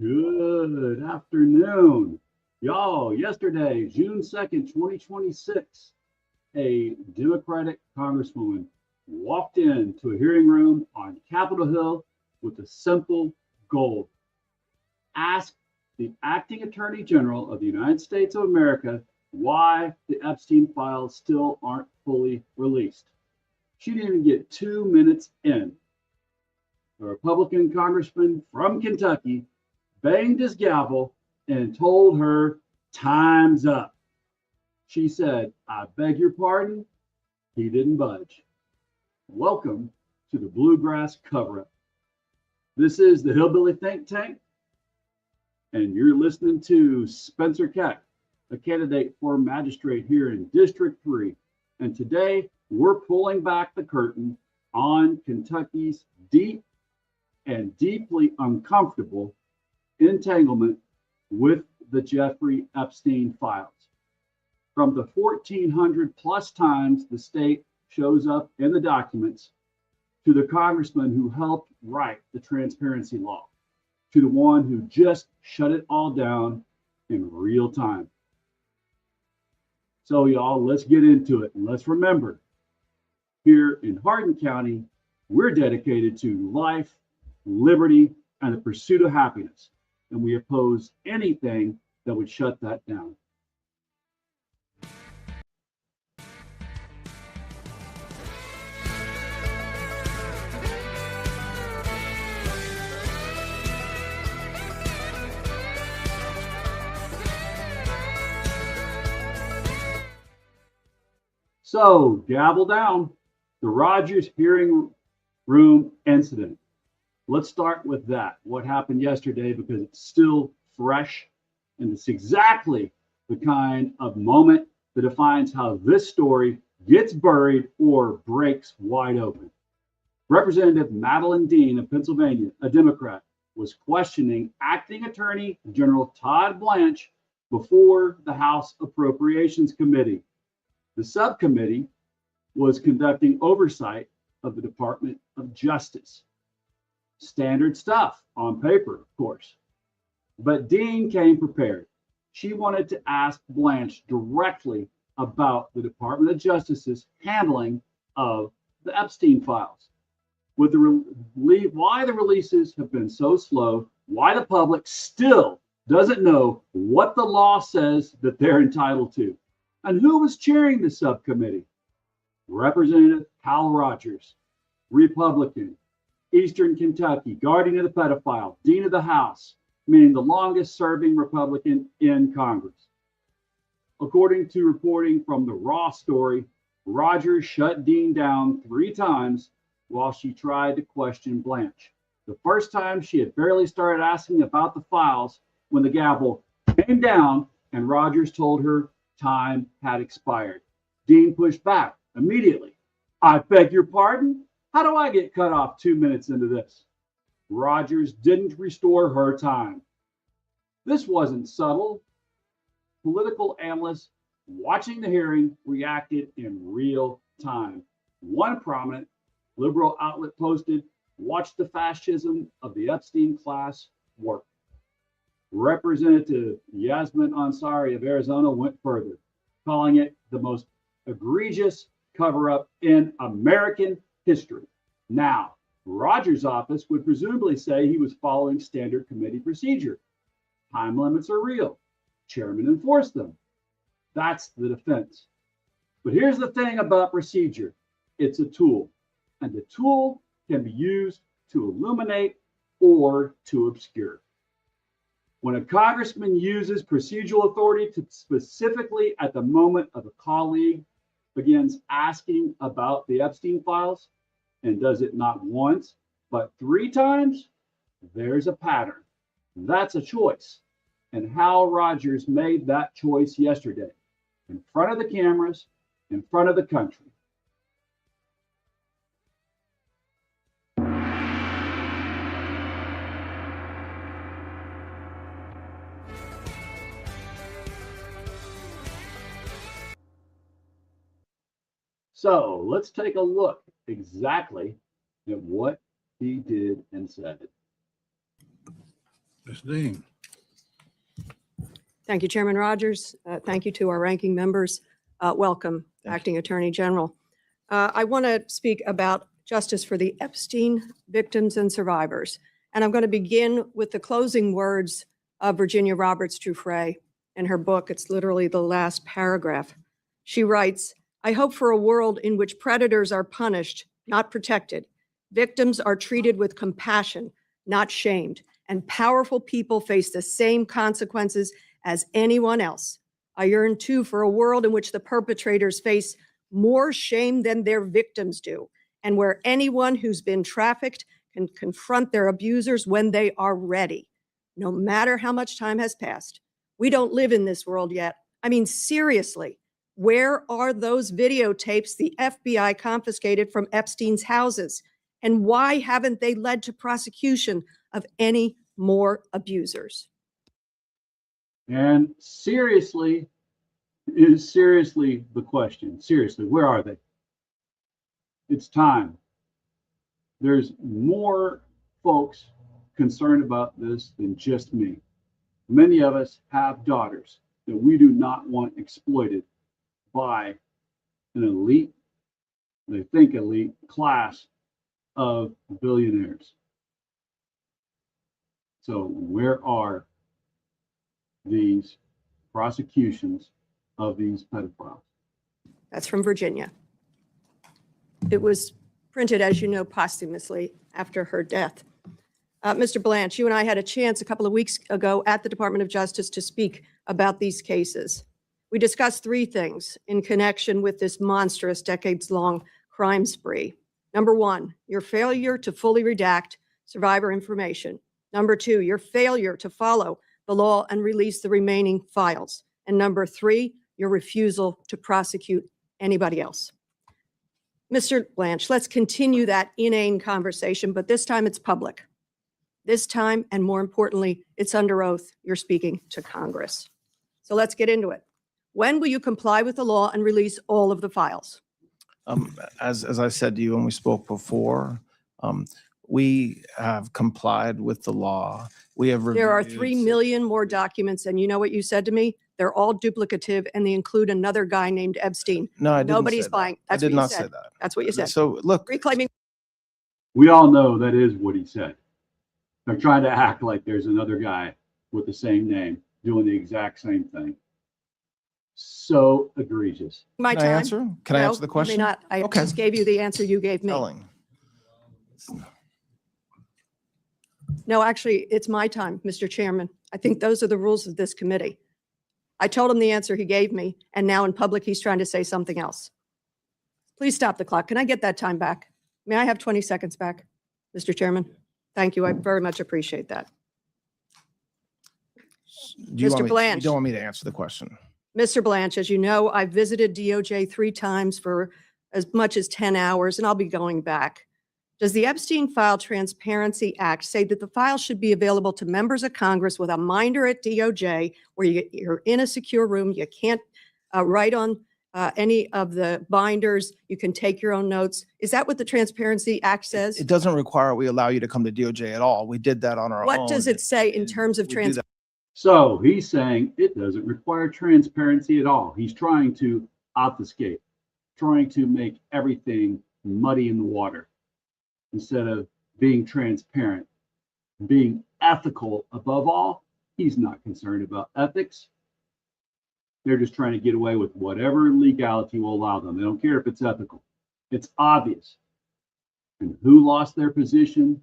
Good afternoon. Y'all, yesterday, June 2nd, 2026, a Democratic congresswoman walked into a hearing room on Capitol Hill with a simple goal. Ask the acting attorney general of the United States of America why the Epstein files still aren't fully released. She didn't even get 2 minutes in. A Republican congressman from Kentucky banged his gavel and told her, "Time's up." She said, "I beg your pardon." He didn't budge. Welcome to the Bluegrass cover-up. This is the Hillbilly ThinkTank, and you're listening to Spencer Keck, a candidate for magistrate here in District 3. And today, we're pulling back the curtain on Kentucky's deep and deeply uncomfortable entanglement with the Jeffrey Epstein files. From the 1,400 plus times the state shows up in the documents, to the congressman who helped write the transparency law, to the one who just shut it all down in real time. So y'all, let's get into it. And let's remember, here in Hardin County, we're dedicated to life, liberty, and the pursuit of happiness. And we oppose anything that would shut that down. So, gavel down, the Rogers hearing room incident. Let's start with that. What happened yesterday, because it's still fresh, and it's exactly the kind of moment that defines how this story gets buried or breaks wide open. Representative Madeline Dean of Pennsylvania, a Democrat, was questioning Acting Attorney General Todd Blanche before the House Appropriations Committee. The subcommittee was conducting oversight of the Department of Justice. Standard stuff on paper, of course. But Dean came prepared. She wanted to ask Blanche directly about the Department of Justice's handling of the Epstein files. With why the releases have been so slow, why the public still doesn't know what the law says that they're entitled to, and who was chairing the subcommittee. Representative Hal Rogers, Republican, Eastern Kentucky, guardian of the pedophile, Dean of the House, meaning the longest serving Republican in Congress. According to reporting from the Raw story, Rogers shut Dean down 3 times while she tried to question Blanche. The first time she had barely started asking about the files when the gavel came down and Rogers told her time had expired. Dean pushed back immediately. "I beg your pardon? How do I get cut off 2 minutes into this?" Rogers didn't restore her time. This wasn't subtle. Political analysts watching the hearing reacted in real time. One prominent liberal outlet posted, "Watch the fascism of the Epstein class work." Representative Yasmin Ansari of Arizona went further, calling it the most egregious cover-up in American history. Now, Rogers' office would presumably say he was following standard committee procedure. Time limits are real. Chairman enforced them. That's the defense. But here's the thing about procedure. It's a tool, and the tool can be used to illuminate or to obscure. When a congressman uses procedural authority to specifically at the moment of a colleague begins asking about the Epstein files and does it not once, but 3 times, there's a pattern. That's a choice. And Hal Rogers made that choice yesterday in front of the cameras, in front of the country. So let's take a look exactly at what he did and said. Ms. Dean. Thank you, Chairman Rogers. Thank you to our ranking members. Welcome, Acting Attorney General. I want to speak about justice for the Epstein victims and survivors. And I'm going to begin with the closing words of Virginia Roberts Giuffre in her book. It's literally the last paragraph. She writes, "I hope for a world in which predators are punished, not protected. Victims are treated with compassion, not shamed, and powerful people face the same consequences as anyone else. I yearn too for a world in which the perpetrators face more shame than their victims do, and where anyone who's been trafficked can confront their abusers when they are ready, no matter how much time has passed. We don't live in this world yet. I mean, seriously, where are those videotapes the FBI confiscated from Epstein's houses? And why haven't they led to prosecution of any more abusers?" And seriously, is seriously the question. Seriously, where are they? It's time. There's more folks concerned about this than just me. Many of us have daughters that we do not want exploited by an elite, they think elite, class of billionaires. So where are these prosecutions of these pedophiles? That's from Virginia. It was printed, as you know, posthumously after her death. Mr. Blanche, you and I had a chance a couple of weeks ago at the Department of Justice to speak about these cases. We discussed 3 things in connection with this monstrous decades-long crime spree. Number 1, your failure to fully redact survivor information. Number 2, your failure to follow the law and release the remaining files. And number 3, your refusal to prosecute anybody else. Mr. Blanche, let's continue that inane conversation, but this time it's public. This time, and more importantly, it's under oath. You're speaking to Congress. So let's get into it. When will you comply with the law and release all of the files? As I said to you when we spoke before, we have complied with the law. We have reviewed. There are 3 million more documents, and you know what you said to me? They're all duplicative, and they include another guy named Epstein. No, I didn't. Nobody's say buying. that. That's I did what you not said. say that. That's what you said. So look, Reclaiming. We all know that is what he said. They're trying to act like there's another guy with the same name doing the exact same thing. So egregious. My can I time. answer? Can I No, answer the you question? may not. I Okay. just gave you the answer you gave me. Telling. No, actually, it's my time, Mr. Chairman. I think those are the rules of this committee. I told him the answer he gave me, and now in public, he's trying to say something else. Please stop the clock. Can I get that time back? May I have 20 seconds back, Mr. Chairman? Thank you. I very much appreciate that. Mr. Blanche. You don't want me to answer the question. Mr. Blanche, as you know, I visited DOJ 3 times for as much as 10 hours, and I'll be going back. Does the Epstein File Transparency Act say that the file should be available to members of Congress with a minder at DOJ, where you're in a secure room, you can't write on any of the binders, you can take your own notes? Is that what the Transparency Act says? It doesn't require we allow you to come to DOJ at all. We did that on our own. What does it say in terms of transparency? So he's saying it doesn't require transparency at all. He's trying to obfuscate, trying to make everything muddy in the water instead of being transparent, being ethical above all. He's not concerned about ethics. They're just trying to get away with whatever legality will allow them. They don't care if it's ethical. It's obvious. And who lost their position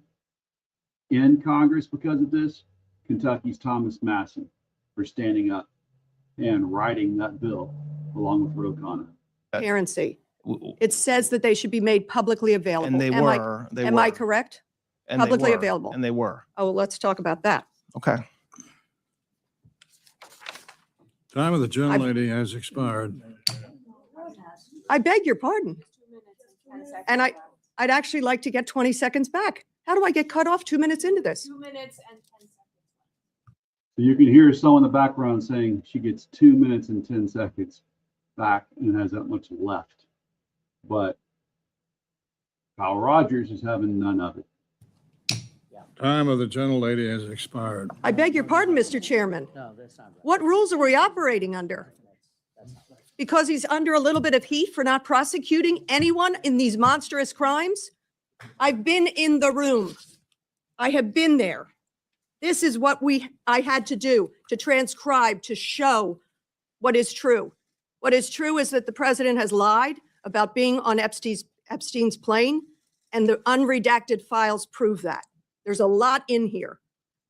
in Congress because of this? Kentucky's Thomas Masson for standing up and writing that bill along with Ro Khanna. Transparency. It says that they should be made publicly available. And they Am I- were. Am I correct? And they publicly were, available? And they were. Oh, let's talk about that. Okay. Time of the gentlelady has expired. I beg your pardon. And I'd actually like to get 20 seconds back. How do I get cut off 2 minutes into this? 2 minutes and 10 seconds. So you can hear someone in the background saying she gets 2 minutes and 10 seconds back and has that much left. But Kyle Rogers is having none of it. Time of the gentlelady has expired. I beg your pardon, Mr. Chairman. No, that's not right. What rules are we operating under? That's not right. Because he's under a little bit of heat for not prosecuting anyone in these monstrous crimes? I've been in the room. I have been there. This is what I had to do, to transcribe, to show what is true. What is true is that the president has lied about being on Epstein's plane, and the unredacted files prove that. There's a lot in here.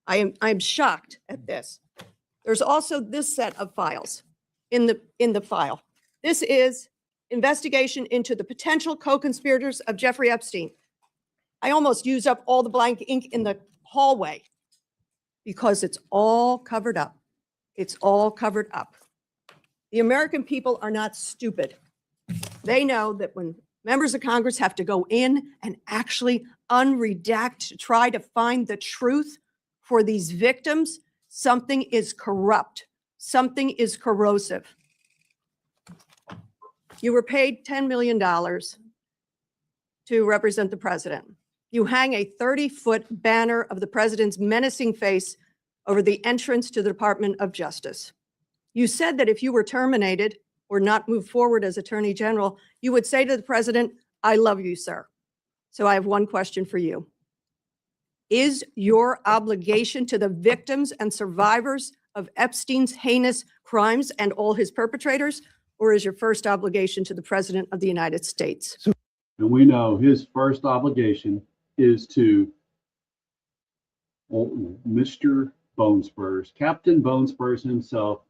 I'm shocked at this. There's also this set of files in the file. This is investigation into the potential co-conspirators of Jeffrey Epstein. I almost used up all the blank ink in the hallway because it's all covered up. It's all covered up. The American people are not stupid. They know that when members of Congress have to go in and actually unredact to try to find the truth for these victims, something is corrupt. Something is corrosive. You were paid $10 million to represent the president. You hang a 30-foot banner of the president's menacing face over the entrance to the Department of Justice. You said that if you were terminated or not moved forward as Attorney General, you would say to the president, "I love you, sir." So I have one question for you. Is your obligation to the victims and survivors of Epstein's heinous crimes and all his perpetrators, or is your first obligation to the President of the United States? And we know his first obligation is to Mr. Bone Spurs, Captain Bone Spurs himself,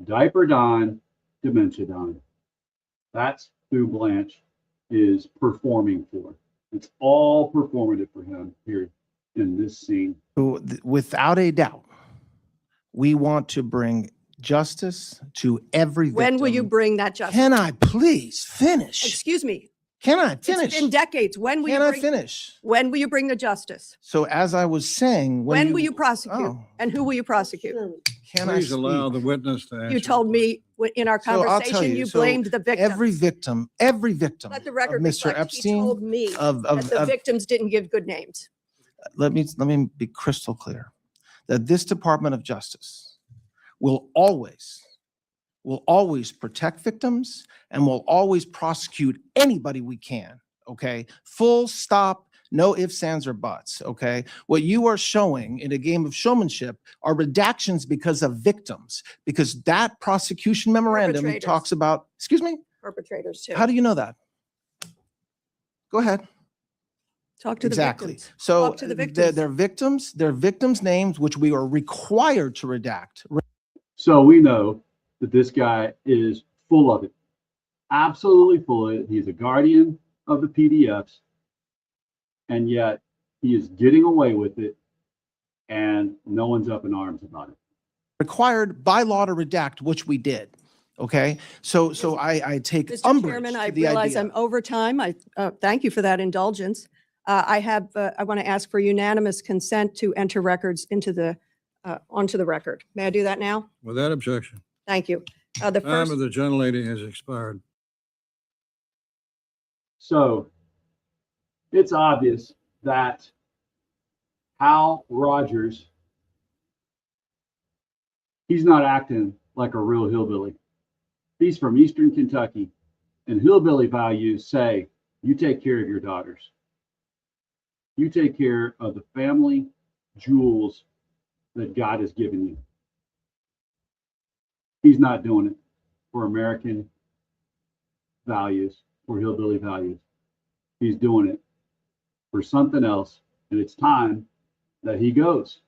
Diaper Don, Dementia Don. That's who Blanche is performing for. It's all performative for him here in this scene. Without a doubt, we want to bring justice to every victim. When will you bring that justice? Can I please finish? Excuse me. Can I It's finish? been decades. When will Can you I bring, finish? when will you bring the justice? So as I was saying, When will you prosecute? Oh. And who will you prosecute? Can I Please allow speak? the witness to answer. You told me in our So I'll tell conversation, you, you so blamed the victims. Every victim Let the of record Mr. reflect, he Epstein, told me of that the victims didn't give good names. let me be crystal clear, that this Department of Justice will always protect victims and will always prosecute anybody we can, okay? Full stop, no ifs, ands, or buts, okay? What you are showing in a game of showmanship are redactions because of victims, because that prosecution memorandum Perpetrators. talks about, excuse me, Perpetrators too. how do you know that? Go ahead. Talk to the Exactly. victims. So Talk to the victims. they're victims' names, which we are required to redact. So we know that this guy is full of it, absolutely full of it. He's a guardian of the PDFs, and yet he is getting away with it, and no one's up in arms about it. Required by law to redact, which we did. Okay, so I take Mr. umbrage Chairman, to I the realize idea. I'm over time. I thank you for that indulgence. I want to ask for unanimous consent to enter records into the onto the record. May I do that now? Without objection. Thank you. The Time first, of the gentlelady has expired. So it's obvious that Hal Rogers, he's not acting like a real hillbilly. He's from Eastern Kentucky, and hillbilly values say, you take care of your daughters. You take care of the family jewels that God has given you. He's not doing it for American values, for hillbilly values. He's doing it for something else, and it's time that he goes.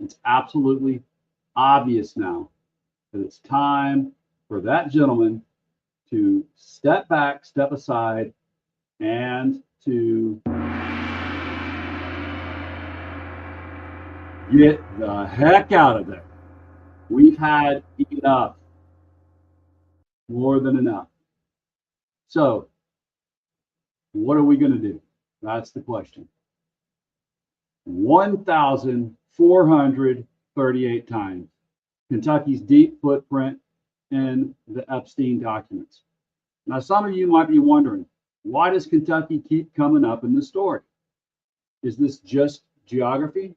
It's absolutely obvious now that it's time for that gentleman to step back, step aside, and to get the heck out of there. We've had enough, more than enough. So, what are we going to do? That's the question. 1,438 times. Kentucky's deep footprint in the Epstein documents. Now, some of you might be wondering, why does Kentucky keep coming up in the story? Is this just geography?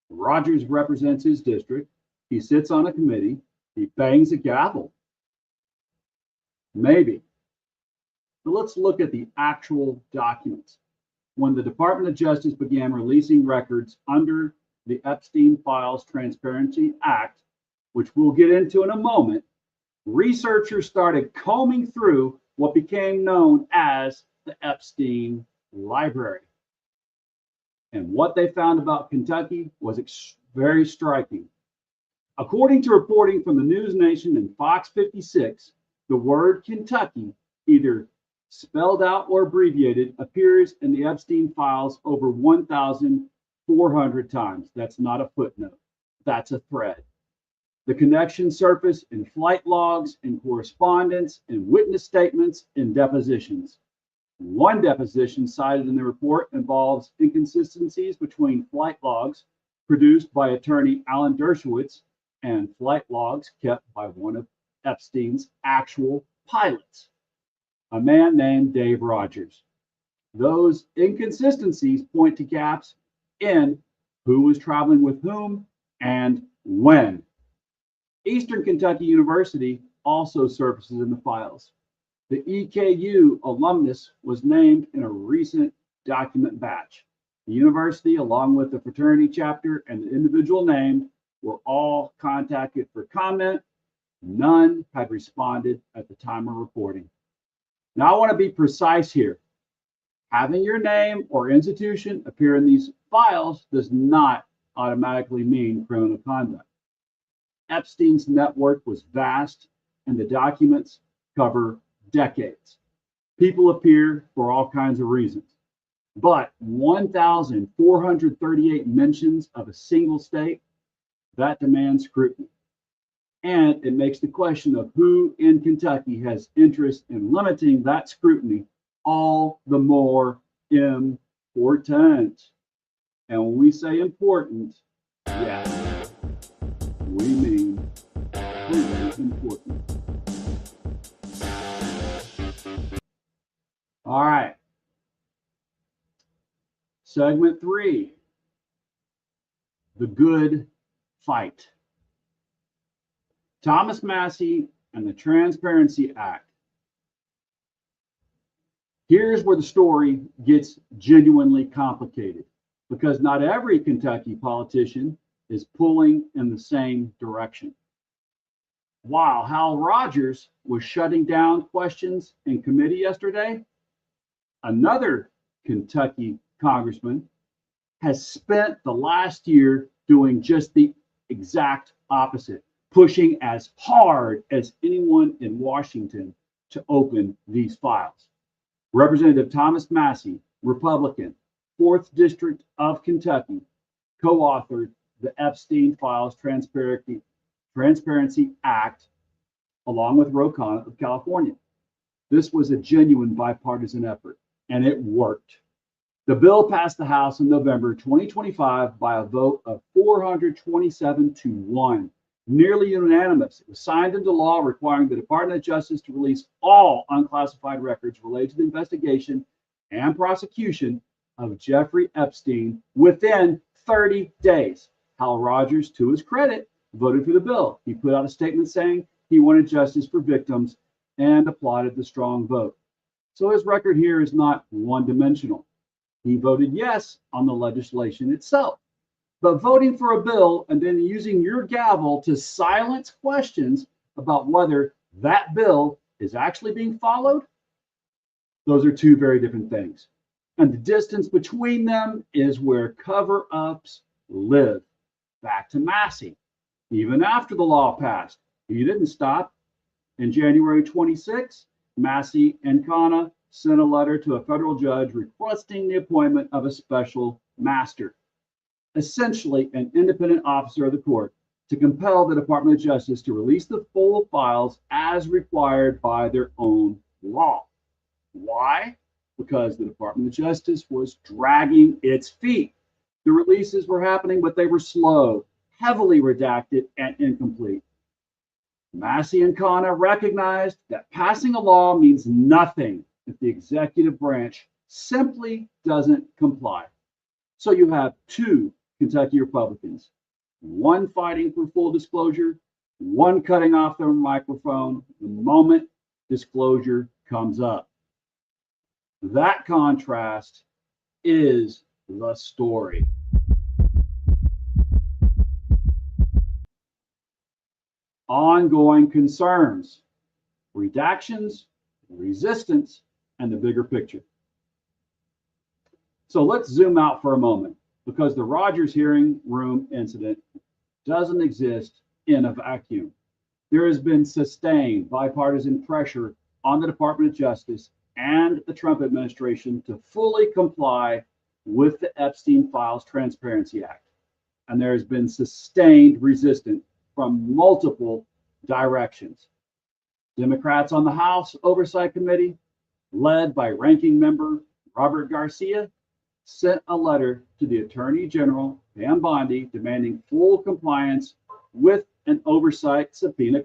Rogers represents his district. He sits on a committee. He bangs a gavel. Maybe. But let's look at the actual documents. When the Department of Justice began releasing records under the Epstein Files Transparency Act, which we'll get into in a moment, researchers started combing through what became known as the Epstein Library. And what they found about Kentucky was very striking. According to reporting from the News Nation and Fox 56, the word Kentucky, either spelled out or abbreviated, appears in the Epstein files over 1,400 times. That's not a footnote. That's a thread. The connections surface in flight logs, in correspondence, in witness statements, in depositions. One deposition cited in the report involves inconsistencies between flight logs produced by attorney Alan Dershowitz and flight logs kept by one of Epstein's actual pilots, a man named Dave Rogers. Those inconsistencies point to gaps in who was traveling with whom and when. Eastern Kentucky University also surfaces in the files. The EKU alumnus was named in a recent document batch. The university, along with the fraternity chapter and the individual named, were all contacted for comment. None had responded at the time of reporting. Now, I want to be precise here. Having your name or institution appear in these files does not automatically mean criminal conduct. Epstein's network was vast, and the documents cover decades. People appear for all kinds of reasons. But 1,438 mentions of a single state, that demands scrutiny. And it makes the question of who in Kentucky has interest in limiting that scrutiny all the more important. And when we say important, yes, we mean really important. All right. Segment 3, the good fight. Thomas Massie and the Transparency Act. Here's where the story gets genuinely complicated, because not every Kentucky politician is pulling in the same direction. While Hal Rogers was shutting down questions in committee yesterday, another Kentucky congressman has spent the last year doing just the exact opposite, pushing as hard as anyone in Washington to open these files. Representative Thomas Massie, Republican, 4th District of Kentucky, co-authored the Epstein Files Transparency Act, along with Ro Khanna of California. This was a genuine bipartisan effort, and it worked. The bill passed the House in November 2025 by a vote of 427-1, nearly unanimous. It was signed into law requiring the Department of Justice to release all unclassified records related to the investigation and prosecution of Jeffrey Epstein within 30 days. Hal Rogers, to his credit, voted for the bill. He put out a statement saying he wanted justice for victims and applauded the strong vote. So his record here is not one-dimensional. He voted yes on the legislation itself. But voting for a bill and then using your gavel to silence questions about whether that bill is actually being followed, those are two very different things. And the distance between them is where cover-ups live. back to Massey. Even after the law passed, he didn't stop. In January 26, Massey and Kana sent a letter to a federal judge requesting the appointment of a special master, essentially an independent officer of the court, to compel the Department of Justice to release the full files as required by their own law. Why? Because the Department of Justice was dragging its feet. The releases were happening, but they were slow, heavily redacted, and incomplete. Massey and Kana recognized that passing a law means nothing if the executive branch simply doesn't comply. So you have two Kentucky Republicans, one fighting for full disclosure, one cutting off their microphone the moment disclosure comes up. That contrast is the story. Ongoing concerns, redactions, resistance, and the bigger picture. So let's zoom out for a moment, because the Rogers hearing room incident doesn't exist in a vacuum. There has been sustained bipartisan pressure on the Department of Justice and the Trump administration to fully comply with the Epstein Files Transparency Act. And there has been sustained resistance from multiple directions. Democrats on the House Oversight Committee, led by Ranking Member Robert Garcia, sent a letter to the Attorney General, Pam Bondi, demanding full compliance with an oversight subpoena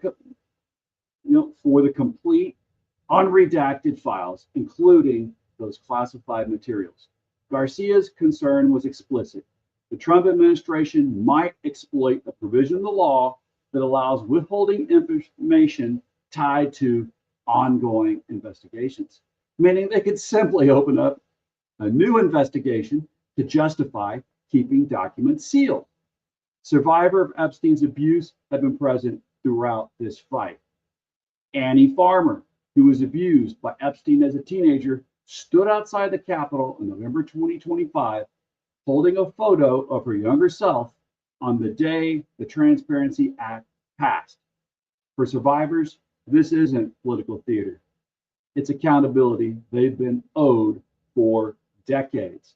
for the complete unredacted files, including those classified materials. Garcia's concern was explicit. The Trump administration might exploit a provision of the law that allows withholding information tied to ongoing investigations, meaning they could simply open up a new investigation to justify keeping documents sealed. Survivors of Epstein's abuse have been present throughout this fight. Annie Farmer, who was abused by Epstein as a teenager, stood outside the Capitol in November 2025, holding a photo of her younger self on the day the Transparency Act passed. For survivors, this isn't political theater. It's accountability they've been owed for decades.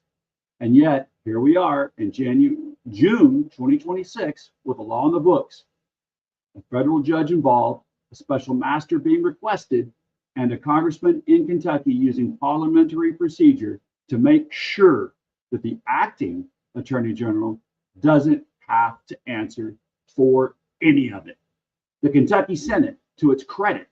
And yet, here we are in June 2026 with a law in the books, a federal judge involved, a special master being requested, and a congressman in Kentucky using parliamentary procedure to make sure that the acting attorney general doesn't have to answer for any of it. The Kentucky Senate, to its credit,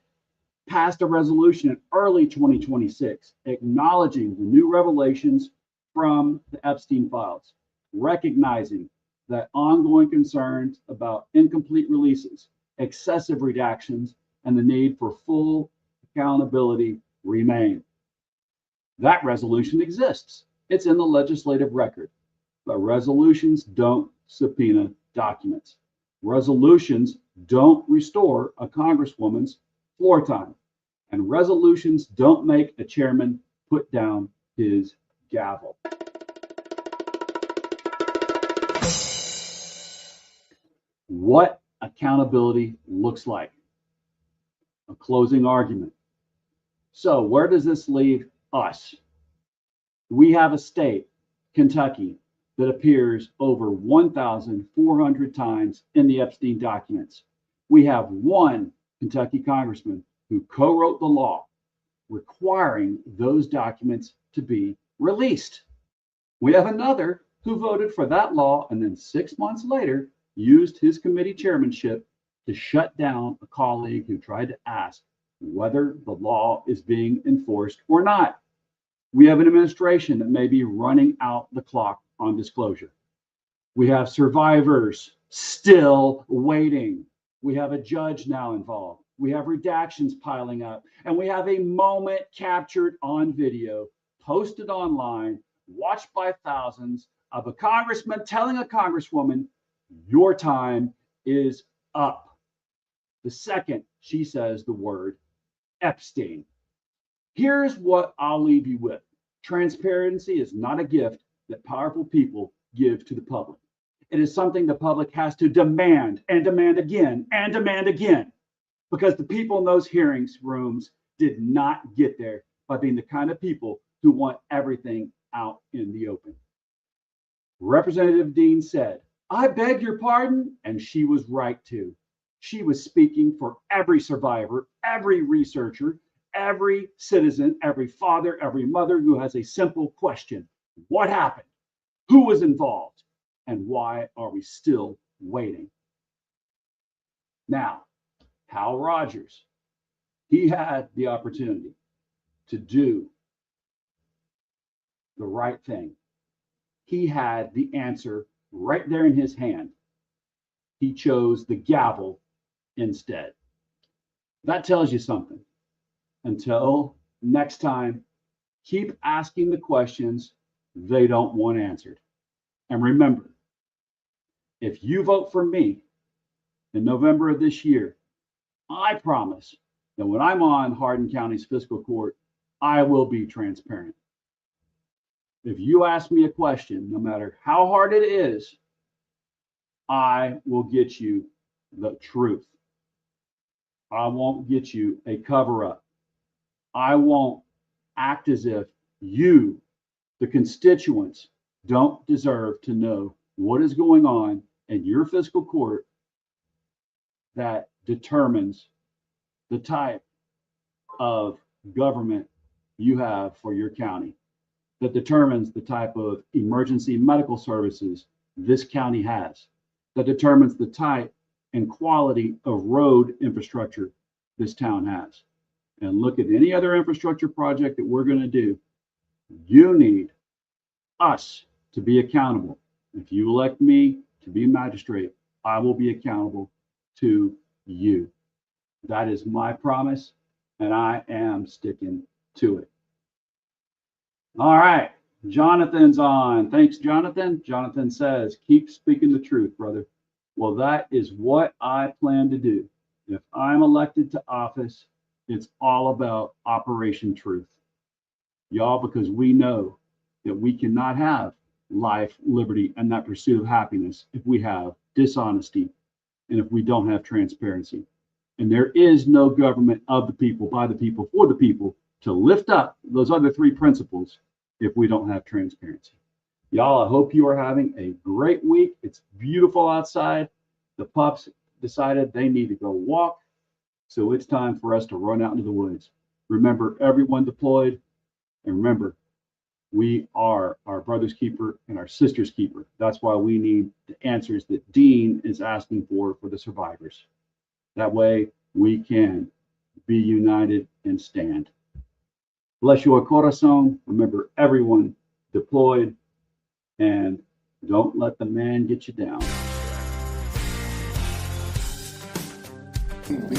passed a resolution in early 2026 acknowledging the new revelations from the Epstein files, recognizing that ongoing concerns about incomplete releases, excessive redactions, and the need for full accountability remain. That resolution exists. It's in the legislative record, but resolutions don't subpoena documents. Resolutions don't restore a congresswoman's floor time, and resolutions don't make a chairman put down his gavel. What accountability looks like. A closing argument. So where does this leave us? We have a state, Kentucky, that appears over 1,400 times in the Epstein documents. We have one Kentucky congressman who co-wrote the law requiring those documents to be released. We have another who voted for that law and then 6 months later used his committee chairmanship to shut down a colleague who tried to ask whether the law is being enforced or not. We have an administration that may be running out the clock on disclosure. We have survivors still waiting. We have a judge now involved. We have redactions piling up, and we have a moment captured on video, posted online, watched by thousands, of a congressman telling a congresswoman, "Your time is up," the second she says the word Epstein. Here's what I'll leave you with. Transparency is not a gift that powerful people give to the public. It is something the public has to demand and demand again and demand again, because the people in those hearings rooms did not get there by being the kind of people who want everything out in the open. Representative Dean said, "I beg your pardon," and she was right to. She was speaking for every survivor, every researcher, every citizen, every father, every mother who has a simple question. What happened? Who was involved? And why are we still waiting? Now, Hal Rogers, he had the opportunity to do the right thing. He had the answer right there in his hand. He chose the gavel instead. That tells you something. Until next time, keep asking the questions they don't want answered. And remember, if you vote for me in November of this year, I promise that when I'm on Hardin County's fiscal court, I will be transparent. If you ask me a question, no matter how hard it is, I will get you the truth. I won't get you a cover up. I won't act as if you, the constituents, don't deserve to know what is going on in your fiscal court that determines the type of government you have for your county, that determines the type of emergency medical services this county has, that determines the type and quality of road infrastructure this town has. And look at any other infrastructure project that we're going to do. You need us to be accountable. If you elect me to be a magistrate, I will be accountable to you. That is my promise, and I am sticking to it. All right, Jonathan's on. Thanks, Jonathan. Jonathan says, keep speaking the truth, brother. Well, that is what I plan to do. If I'm elected to office, it's all about Operation Truth. Y'all, because we know that we cannot have life, liberty, and that pursuit of happiness if we have dishonesty and if we don't have transparency. And there is no government of the people, by the people, for the people to lift up those other three principles if we don't have transparency. Y'all, I hope you are having a great week. It's beautiful outside. The pups decided they need to go walk. So it's time for us to run out into the woods. Remember, everyone deployed. And remember, we are our brother's keeper and our sister's keeper. That's why we need the answers that Dean is asking for the survivors. That way we can be united and stand. Bless your corazón. Remember, everyone deployed, and don't let the man get you down. Country.